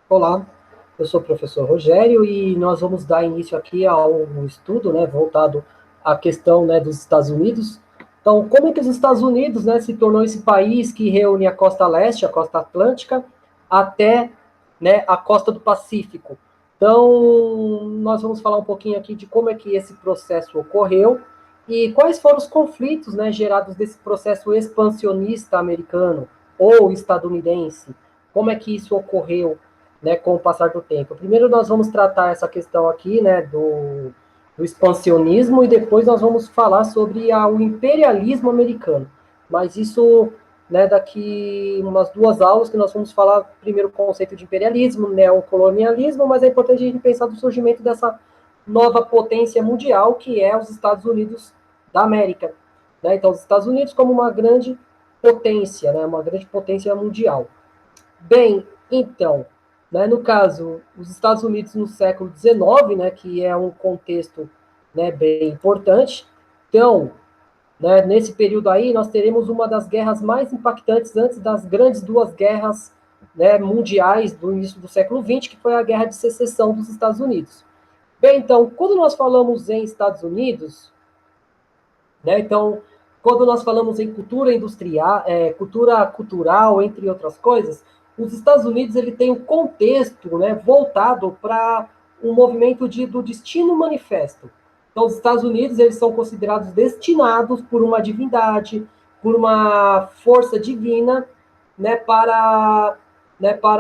Olá, eu sou o professor Rogério e nós vamos dar início aqui ao estudo, né, voltado à questão, né, dos Estados Unidos. Então, como é que os Estados Unidos, né, se tornou esse país que reúne a costa leste, a costa atlântica, até, né, a costa do Pacífico? Então, nós vamos falar um pouquinho aqui de como é que esse processo ocorreu e quais foram os conflitos, né, gerados desse processo expansionista americano ou estadunidense. Como é que isso ocorreu, né, com o passar do tempo. Primeiro nós vamos tratar essa questão aqui, né, do expansionismo, e depois nós vamos falar sobre o imperialismo americano. Mas isso, né, daqui umas 2 aulas que nós vamos falar primeiro o conceito de imperialismo, neocolonialismo, mas é importante a gente pensar do surgimento dessa nova potência mundial que é os Estados Unidos da América. Né? Então, os Estados Unidos como uma grande potência, né, uma grande potência mundial. Bem, então, né, no caso, os Estados Unidos no século XIX, né, que é um contexto, né, bem importante. Então, né, nesse período aí, nós teremos uma das guerras mais impactantes antes das grandes 2 guerras, né, mundiais do início do século XX, que foi a Guerra de Secessão dos Estados Unidos. Bem, então, quando nós falamos em Estados Unidos, né, então, quando nós falamos em cultura industrial, cultura cultural, entre outras coisas, os Estados Unidos ele tem um contexto, né, voltado para um movimento do destino manifesto. Então, os Estados Unidos eles são considerados destinados por uma divindade, por uma força divina, para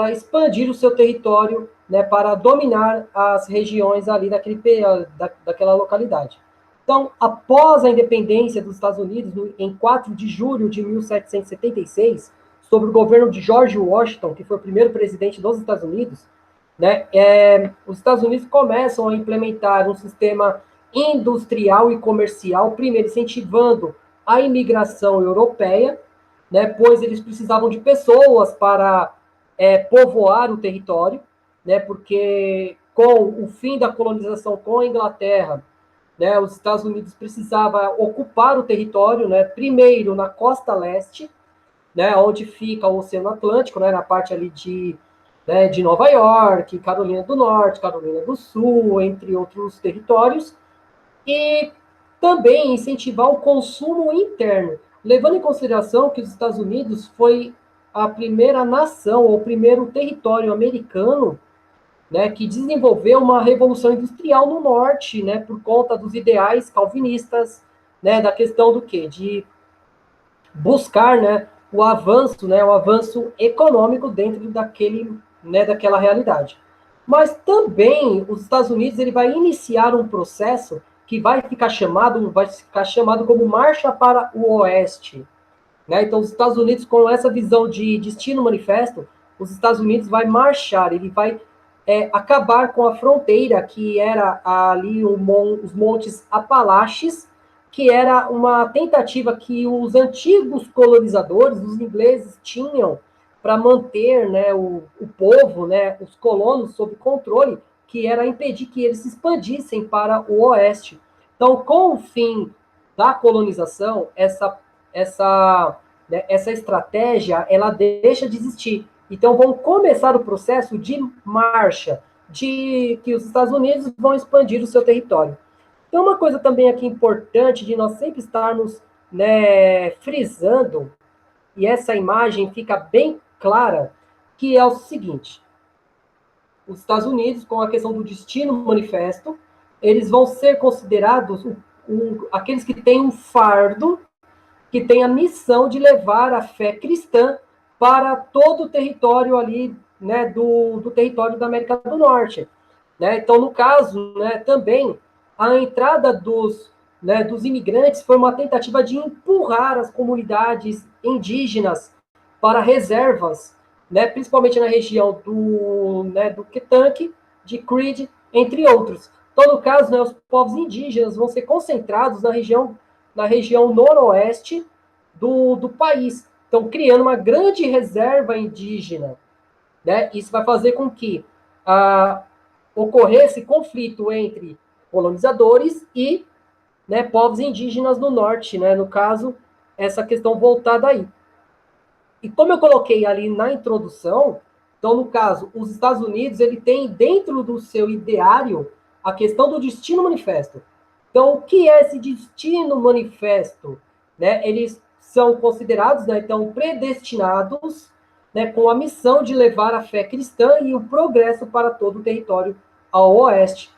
expandir o seu território, né, para dominar as regiões ali daquela localidade. Então, após a independência dos Estados Unidos, em 4 de julho de 1776, sob o governo de George Washington, que foi o primeiro presidente dos Estados Unidos, né, os Estados Unidos começam a implementar um sistema industrial e comercial, primeiro incentivando a imigração europeia, né, pois eles precisavam de pessoas para povoar o território, né, porque com o fim da colonização com a Inglaterra, né, os Estados Unidos precisavam ocupar o território, né, primeiro na costa leste, né, onde fica o Oceano Atlântico, né, na parte ali de Nova York, Carolina do Norte, Carolina do Sul, entre outros territórios, e também incentivar o consumo interno, levando em consideração que os Estados Unidos foi a primeira nação, ou o primeiro território americano, né, que desenvolveu uma revolução industrial no norte, né, por conta dos ideais calvinistas, né, da questão do quê? De buscar, né, o avanço econômico dentro daquela realidade. Mas também os Estados Unidos ele vai iniciar um processo que vai ficar chamado como Marcha para o Oeste. Né? Então, os Estados Unidos, com essa visão de destino manifesto, os Estados Unidos vai marchar, ele vai acabar com a fronteira que era ali os Montes Apalaches, que era uma tentativa que os antigos colonizadores, os ingleses, tinham para manter, né, o povo, né, os colonos, sob controle, que era impedir que eles se expandissem para o oeste. Então, com o fim da colonização, essa estratégia ela deixa de existir. Então, vão começar o processo de marcha, de que os Estados Unidos vão expandir o seu território. Tem uma coisa também aqui importante de nós sempre estarmos, né, frisando, e essa imagem fica bem clara, que é o seguinte: os Estados Unidos, com a questão do destino manifesto, eles vão ser considerados aqueles que têm um fardo, que tem a missão de levar a fé cristã para todo o território ali, né, do território da América do Norte. Né? Então, no caso, né, também, a entrada dos imigrantes foi uma tentativa de empurrar as comunidades indígenas para reservas, né, principalmente na região do Kentucky, de Creed, entre outros. Então, no caso, né, os povos indígenas vão ser concentrados na região noroeste do país. Então, criando uma grande reserva indígena. Né? Isso vai fazer com que ocorresse conflito entre colonizadores e, né, povos indígenas no norte, né? No caso, essa questão voltada aí. E como eu coloquei ali na introdução, Então, no caso, os Estados Unidos, ele tem dentro do seu ideário a questão do destino manifesto. Então, o que é esse destino manifesto? Né? Eles são considerados, né, então, predestinados, né, com a missão de levar a fé cristã e o progresso para todo o território ao oeste.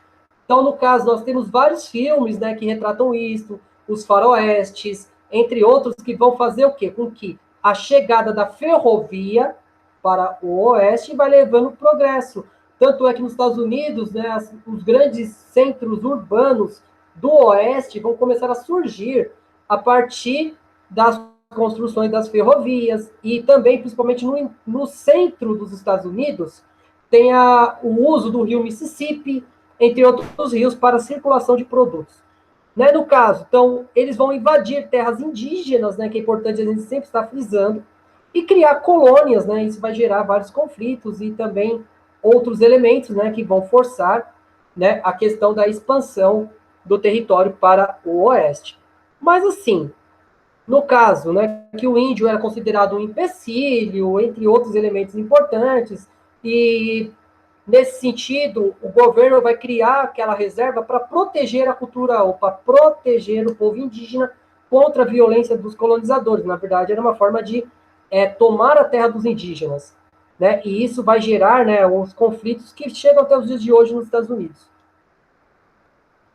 Então, no caso, nós temos vários filmes, né, que retratam isso, os faroestes, entre outros, que vão fazer o quê? Com que a chegada da ferrovia para o oeste vai levando progresso. Tanto é que nos Estados Unidos, né, os grandes centros urbanos do oeste vão começar a surgir a partir das construções das ferrovias e também, principalmente no centro dos Estados Unidos, tem o uso do rio Mississippi, entre outros rios, para a circulação de produtos. Né, no caso, então, eles vão invadir terras indígenas, né, que é importante a gente sempre estar frisando, e criar colônias, né, isso vai gerar vários conflitos e também outros elementos, né, que vão forçar, né, a questão da expansão do território para o oeste. Mas, assim, no caso, né, que o índio era considerado um empecilho, entre outros elementos importantes, e nesse sentido, o governo vai criar aquela reserva para proteger a cultura, ou para proteger o povo indígena contra a violência dos colonizadores. Na verdade, era uma forma de tomar a terra dos indígenas. Né? E isso vai gerar, né, os conflitos que chegam até os dias de hoje nos Estados Unidos.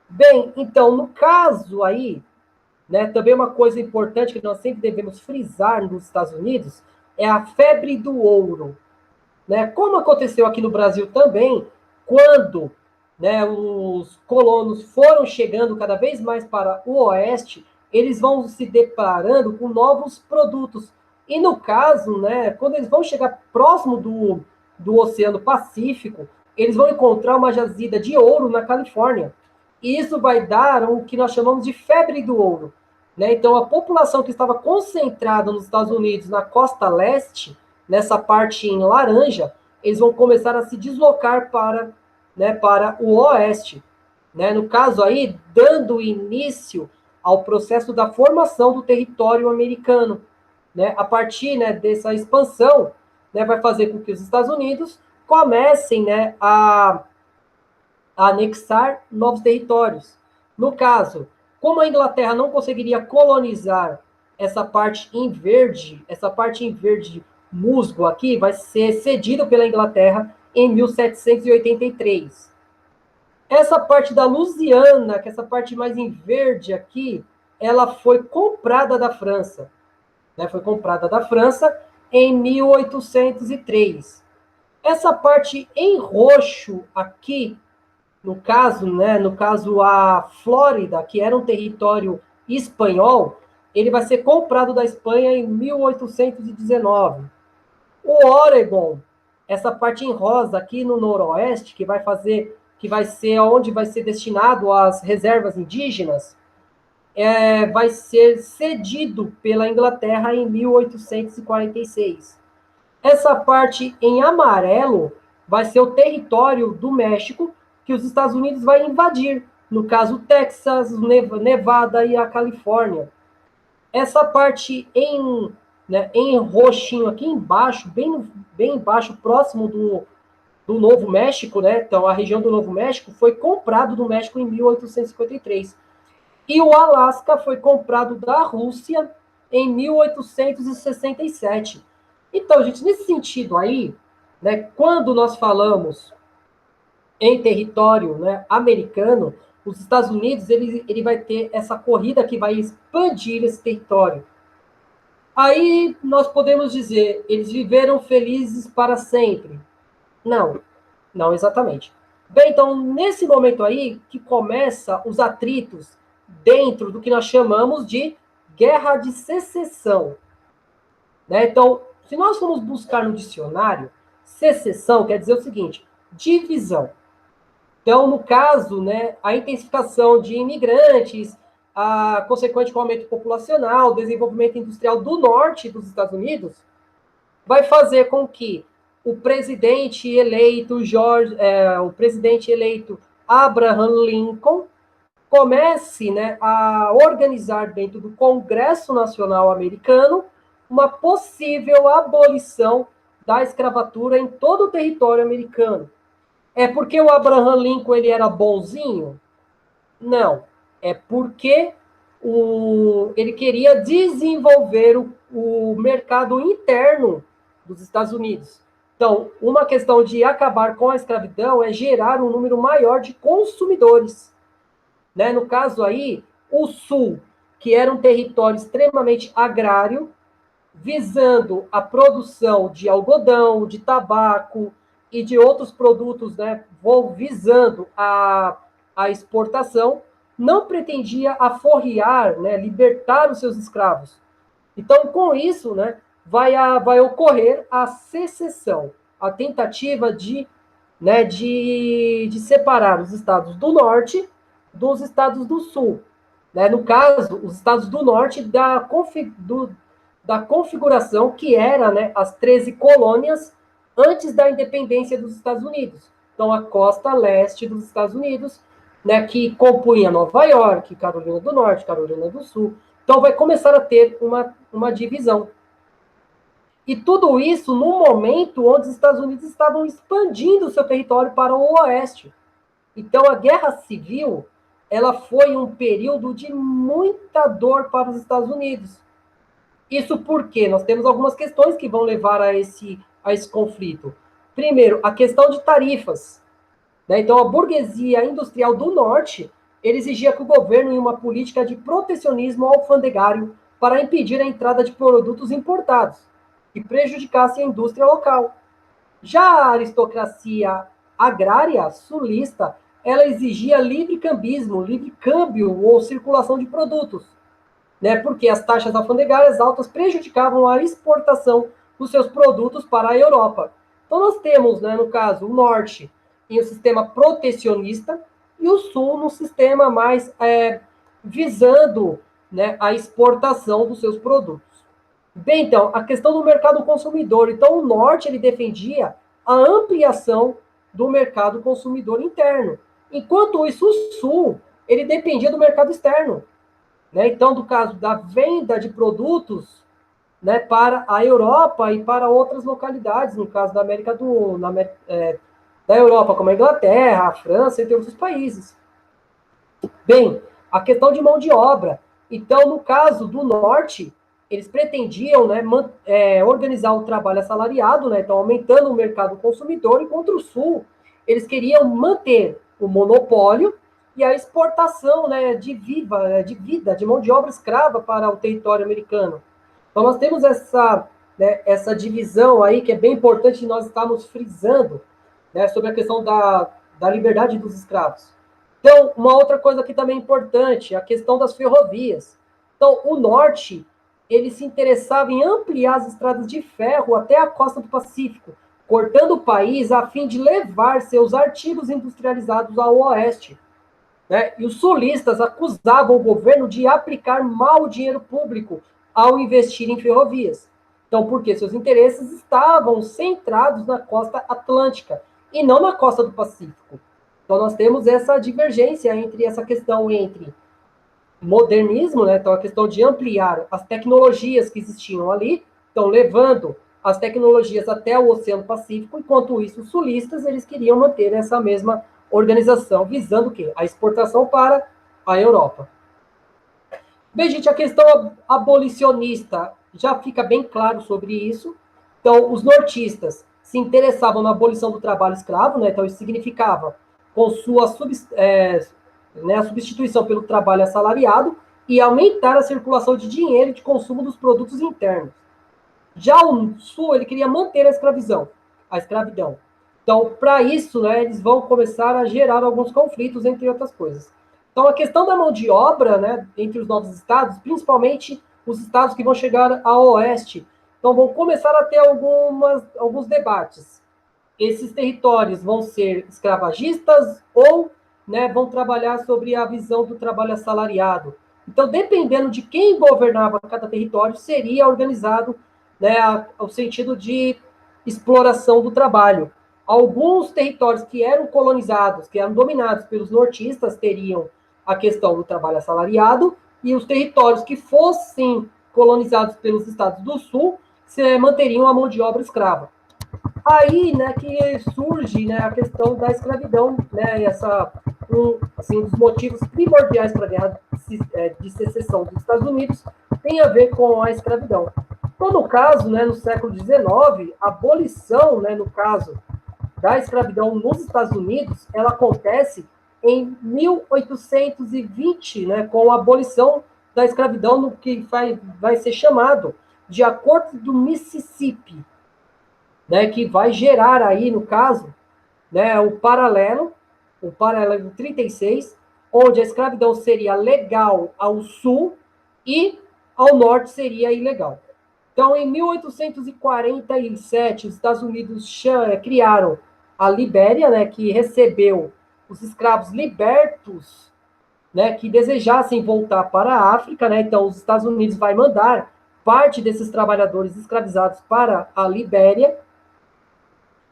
Bem, então, no caso aí, né, também uma coisa importante que nós sempre devemos frisar nos Estados Unidos é a febre do ouro. Né? Como aconteceu aqui no Brasil também, quando, né, os colonos foram chegando cada vez mais para o oeste, eles vão se deparando com novos produtos. E no caso, né, quando eles vão chegar próximo do Oceano Pacífico, eles vão encontrar uma jazida de ouro na Califórnia. E isso vai dar o que nós chamamos de febre do ouro. Né? Então, a população que estava concentrada nos Estados Unidos, na costa leste, nessa parte em laranja, eles vão começar a se deslocar para, né, para o oeste. Né? No caso aí, dando início ao processo da formação do território americano. Né? A partir, né, dessa expansão, né, vai fazer com que os Estados Unidos comecem, né, a anexar novos territórios. No caso, como a Inglaterra não conseguiria colonizar essa parte em verde musgo aqui vai ser cedido pela Inglaterra em 1783. Essa parte da Louisiana, que é essa parte mais em verde aqui, ela foi comprada da França. Né? Foi comprada da França em 1803. Essa parte em roxo aqui, no caso, né, no caso a Flórida, que era um território espanhol, ele vai ser comprado da Espanha em 1819. O Oregon, essa parte em rosa aqui no noroeste, que vai ser onde vai ser destinado às reservas indígenas, vai ser cedido pela Inglaterra em 1846. Essa parte em amarelo vai ser o território do México que os Estados Unidos vai invadir, no caso Texas, Nevada e a Califórnia. Essa parte em roxinho aqui embaixo, bem embaixo, próximo do Novo México, né? Então a região do Novo México foi comprado do México em 1853. E o Alasca foi comprado da Rússia em 1867. Então, gente, nesse sentido aí, né, quando nós falamos em território, né, americano, os Estados Unidos ele vai ter essa corrida que vai expandir esse território. Aí nós podemos dizer, eles viveram felizes para sempre. Não, não exatamente. Bem, então, nesse momento aí que começa os atritos dentro do que nós chamamos de guerra de secessão. Né? Então, se nós formos buscar no dicionário, secessão quer dizer o seguinte, divisão. Então, no caso, né, a intensificação de imigrantes, a consequente aumento populacional, desenvolvimento industrial do norte dos Estados Unidos, vai fazer com que o presidente eleito o presidente eleito Abraham Lincoln comece, né, a organizar dentro do Congresso Nacional Americano uma possível abolição da escravatura em todo o território americano. É porque o Abraham Lincoln ele era bonzinho? Não. É porque ele queria desenvolver o mercado interno dos Estados Unidos. Então, uma questão de acabar com a escravidão é gerar um número maior de consumidores. Né? No caso aí, o Sul, que era um território extremamente agrário, visando a produção de algodão, de tabaco e de outros produtos, né, visando a exportação, não pretendia aforrear, né, libertar os seus escravos. Então, com isso, né, vai ocorrer a secessão, a tentativa de separar os estados do norte dos estados do sul. Né? No caso, os estados do norte da configuração que era, né, as 13 colônias antes da independência dos Estados Unidos. Então, a costa leste dos Estados Unidos, né, que compunha Nova York, Carolina do Norte, Carolina do Sul. Então, vai começar a ter uma divisão. E tudo isso no momento onde os Estados Unidos estavam expandindo o seu território para o oeste. Então, a Guerra Civil, ela foi um período de muita dor para os Estados Unidos. Isso porque nós temos algumas questões que vão levar a esse conflito. Primeiro, a questão de tarifas. Né? Então, a burguesia industrial do norte, ele exigia que o governo em uma política de protecionismo alfandegário para impedir a entrada de produtos importados que prejudicassem a indústria local. Já a aristocracia agrária sulista, ela exigia livre cambismo, livre câmbio ou circulação de produtos, né? Porque as taxas alfandegárias altas prejudicavam a exportação dos seus produtos para a Europa. Então nós temos, né, no caso, o norte em um sistema protecionista e o sul no sistema mais visando, né, a exportação dos seus produtos. Bem, então, a questão do mercado consumidor. Então, o norte ele defendia a ampliação do mercado consumidor interno, enquanto isso o sul ele dependia do mercado externo. Né? Então, do caso da venda de produtos, né, para a Europa e para outras localidades, no caso da da Europa, como a Inglaterra, a França, entre outros países. Bem, a questão de mão de obra. Então, no caso do norte, eles pretendiam, né, organizar o trabalho assalariado, né, então aumentando o mercado consumidor, enquanto o sul, eles queriam manter o monopólio e a exportação, né, de mão de obra escrava para o território americano. Então nós temos essa divisão aí que é bem importante nós estarmos frisando, né, sobre a questão da liberdade dos escravos. Então, uma outra coisa que também é importante, a questão das ferrovias. Então, o norte, ele se interessava em ampliar as estradas de ferro até a costa do Pacífico, cortando o país a fim de levar seus artigos industrializados ao oeste. Né? E os sulistas acusavam o governo de aplicar mal o dinheiro público ao investir em ferrovias. Então, porque seus interesses estavam centrados na costa atlântica e não na costa do Pacífico. Então, nós temos essa divergência entre essa questão entre modernismo, né? Então, a questão de ampliar as tecnologias que existiam ali, então, levando as tecnologias até o Oceano Pacífico, enquanto isso, os sulistas, eles queriam manter essa mesma organização, visando o quê? A exportação para a Europa. Bem, gente, a questão abolicionista já fica bem claro sobre isso. Então, os nortistas se interessavam na abolição do trabalho escravo, né? Então, isso significava, com sua a substituição pelo trabalho assalariado e aumentar a circulação de dinheiro e de consumo dos produtos internos. Já o Sul, ele queria manter a escravidão. Então, para isso, né, eles vão começar a gerar alguns conflitos, entre outras coisas. Então, a questão da mão de obra, né, entre os novos estados, principalmente os estados que vão chegar ao oeste, então vão começar a ter alguns debates. Esses territórios vão ser escravagistas ou, né, vão trabalhar sobre a visão do trabalho assalariado. Então, dependendo de quem governava cada território, seria organizado, né, o sentido de exploração do trabalho. Alguns territórios que eram colonizados, que eram dominados pelos nortistas, teriam a questão do trabalho assalariado, e os territórios que fossem colonizados pelos estados do sul manteriam a mão de obra escrava. Aí, né, que surge, né, a questão da escravidão, né, assim, um dos motivos primordiais para a guerra de secessão dos Estados Unidos tem a ver com a escravidão. Então, no caso, né, no século XIX, a abolição, né, no caso da escravidão nos Estados Unidos, ela acontece em 1820, né, com a abolição da escravidão no que vai ser chamado de Acordo do Mississippi, né, que vai gerar aí, no caso, né, o paralelo 36, onde a escravidão seria legal ao sul e ao norte seria ilegal. Então, em 1847, os Estados Unidos criaram a Libéria, né, que recebeu os escravos libertos, né, que desejassem voltar para a África, né. Então, os Estados Unidos vai mandar parte desses trabalhadores escravizados para a Libéria,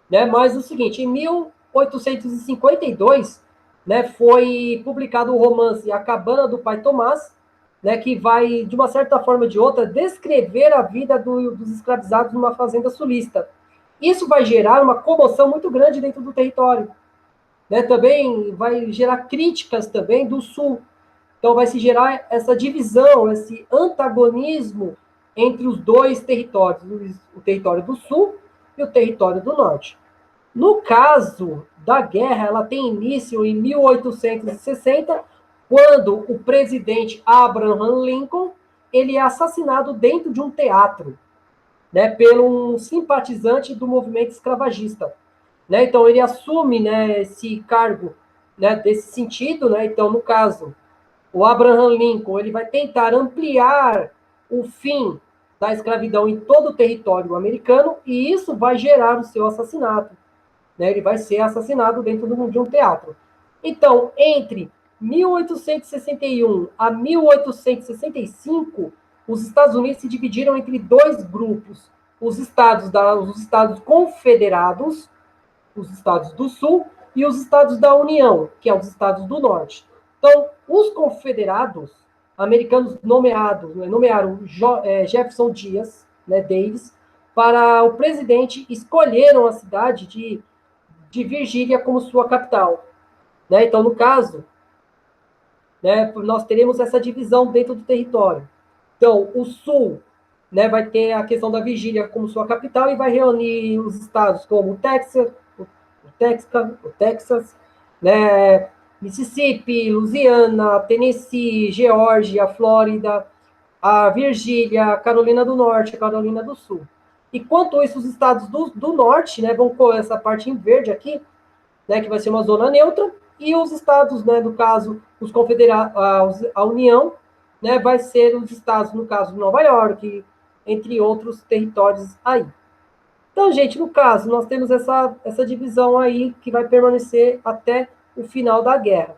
né. Mas o seguinte, em 1852, né, foi publicado o romance A Cabana do Pai Tomás, né, que vai, de uma certa forma ou de outra, descrever a vida dos escravizados numa fazenda sulista. Isso vai gerar uma comoção muito grande dentro do território, né? Também vai gerar críticas também do sul. Então vai se gerar essa divisão, esse antagonismo entre os dois territórios, o território do sul e o território do norte. No caso da guerra, ela tem início em 1860, quando o presidente Abraham Lincoln ele é assassinado dentro de um teatro, né, pelo um simpatizante do movimento escravagista, né? Então ele assume, né, esse cargo, né, desse sentido, né? Então no caso o Abraham Lincoln ele vai tentar ampliar o fim da escravidão em todo o território americano e isso vai gerar o seu assassinato, né? Ele vai ser assassinado dentro de um teatro. Então, entre 1861 a 1865, os Estados Unidos se dividiram entre dois grupos: os Estados Confederados, os Estados do Sul, e os Estados da União, que é os Estados do Norte. Então, os confederados americanos nomearam Jefferson Dias, né, Davis, para o presidente, escolheram a cidade de Virgínia como sua capital, né? Então, no caso, né, nós teremos essa divisão dentro do território. Então, o Sul, né, vai ter a questão da Virgínia como sua capital e vai reunir os estados como o Texas, né, Mississippi, Louisiana, Tennessee, Geórgia, Flórida, a Virgínia, a Carolina do Norte, a Carolina do Sul. E quanto a isso, os estados do norte, né, vão com essa parte em verde aqui, né, que vai ser uma zona neutra, e os estados, né, no caso, os confederados, a União, né, vai ser os estados, no caso, Nova York, entre outros territórios aí. Então, gente, no caso, nós temos essa divisão aí que vai permanecer até o final da guerra.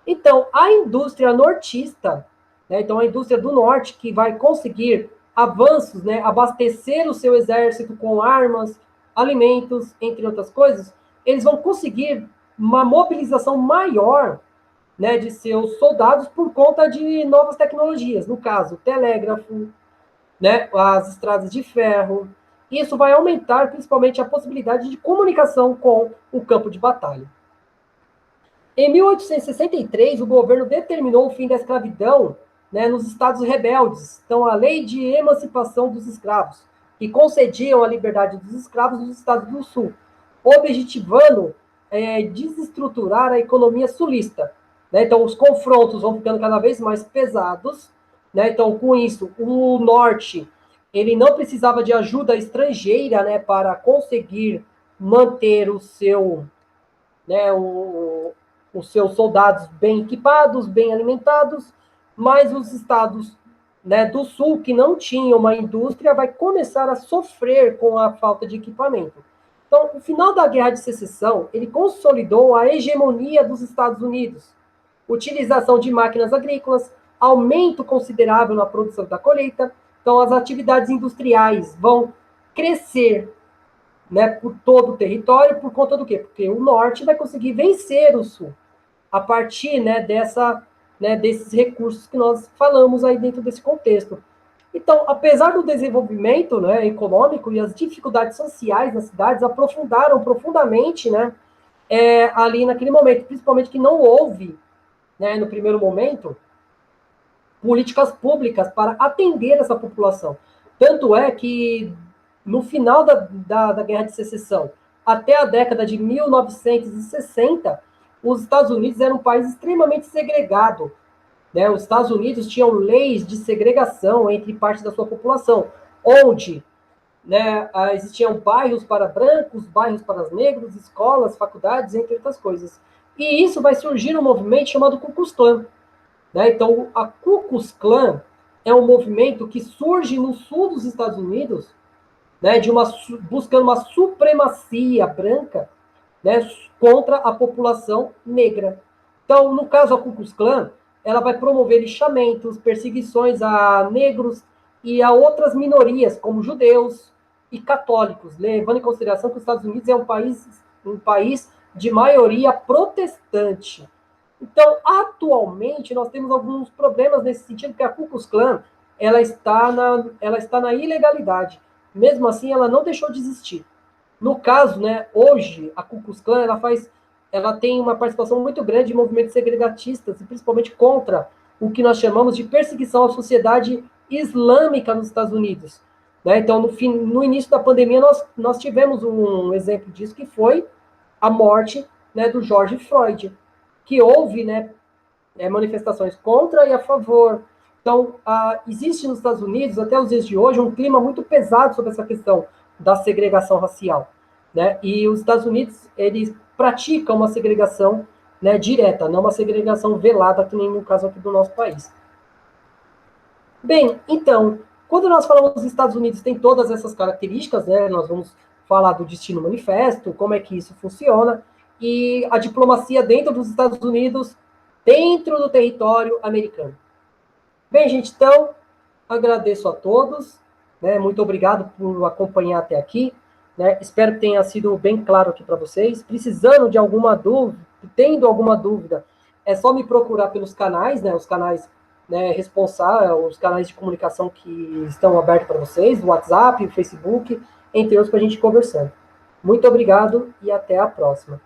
Então, a indústria nortista, né, então a indústria do norte, que vai conseguir avanços, né, abastecer o seu exército com armas, alimentos, entre outras coisas, eles vão conseguir uma mobilização maior, né, de seus soldados por conta de novas tecnologias, no caso, telégrafo, né, as estradas de ferro. Isso vai aumentar principalmente a possibilidade de comunicação com o campo de batalha. Em 1863, o governo determinou o fim da escravidão, né, nos estados rebeldes. Então, a lei de emancipação dos escravos, que concediam a liberdade dos escravos nos estados do sul, objetivando desestruturar a economia sulista, né? Então, os confrontos vão ficando cada vez mais pesados, né? Então, com isso, o norte ele não precisava de ajuda estrangeira, né, para conseguir manter o seu, né, os seus soldados bem equipados, bem alimentados, mas os estados, né, do sul, que não tinham uma indústria, vai começar a sofrer com a falta de equipamento. Então, o final da Guerra de Secessão, ele consolidou a hegemonia dos Estados Unidos, utilização de máquinas agrícolas, aumento considerável na produção da colheita. Então, as atividades industriais vão crescer, né, por todo o território, por conta do quê? Porque o norte vai conseguir vencer o sul, a partir, né, desses recursos que nós falamos aí dentro desse contexto. Então, apesar do desenvolvimento, né, econômico e as dificuldades sociais nas cidades aprofundaram profundamente, né, ali naquele momento, principalmente que não houve, né, no primeiro momento, políticas públicas para atender essa população. Tanto é que, no final da Guerra de Secessão, até a década de 1960, os Estados Unidos eram um país extremamente segregado, né? Os Estados Unidos tinham leis de segregação entre parte da sua população, onde, né, existiam bairros para brancos, bairros para negros, escolas, faculdades, entre outras coisas. E isso vai surgir um movimento chamado Ku Klux Klan, né? Então, a Ku Klux Klan é um movimento que surge no sul dos Estados Unidos, né, buscando uma supremacia branca, né, contra a população negra. Então, no caso, a Ku Klux Klan, ela vai promover lixamentos, perseguições a negros e a outras minorias, como judeus e católicos, levando em consideração que os Estados Unidos é um país de maioria protestante. Então, atualmente, nós temos alguns problemas nesse sentido, porque a Ku Klux Klan, ela está na ilegalidade. Mesmo assim, ela não deixou de existir. No caso, né, hoje, a Ku Klux Klan, ela tem uma participação muito grande em movimentos segregatistas, e principalmente contra o que nós chamamos de perseguição à sociedade islâmica nos Estados Unidos. Né? Então, no início da pandemia, nós tivemos um exemplo disso, que foi a morte, né, do George Floyd, que houve, né, manifestações contra e a favor. Então, existe nos Estados Unidos, até os dias de hoje, um clima muito pesado sobre essa questão da segregação racial, né? E os Estados Unidos, eles praticam uma segregação, né, direta, não uma segregação velada, que nem no caso aqui do nosso país. Bem, então, quando nós falamos dos Estados Unidos, tem todas essas características, né? Nós vamos falar do Destino Manifesto, como é que isso funciona, e a diplomacia dentro dos Estados Unidos, dentro do território americano. Bem, gente, então, agradeço a todos, né? Muito obrigado por acompanhar até aqui, né? Espero que tenha sido bem claro aqui para vocês. Precisando de alguma dúvida, tendo alguma dúvida, é só me procurar pelos canais, né? Os canais, né, responsáveis, os canais de comunicação que estão abertos para vocês, o WhatsApp, o Facebook, entre outros, para a gente ir conversando. Muito obrigado e até a próxima.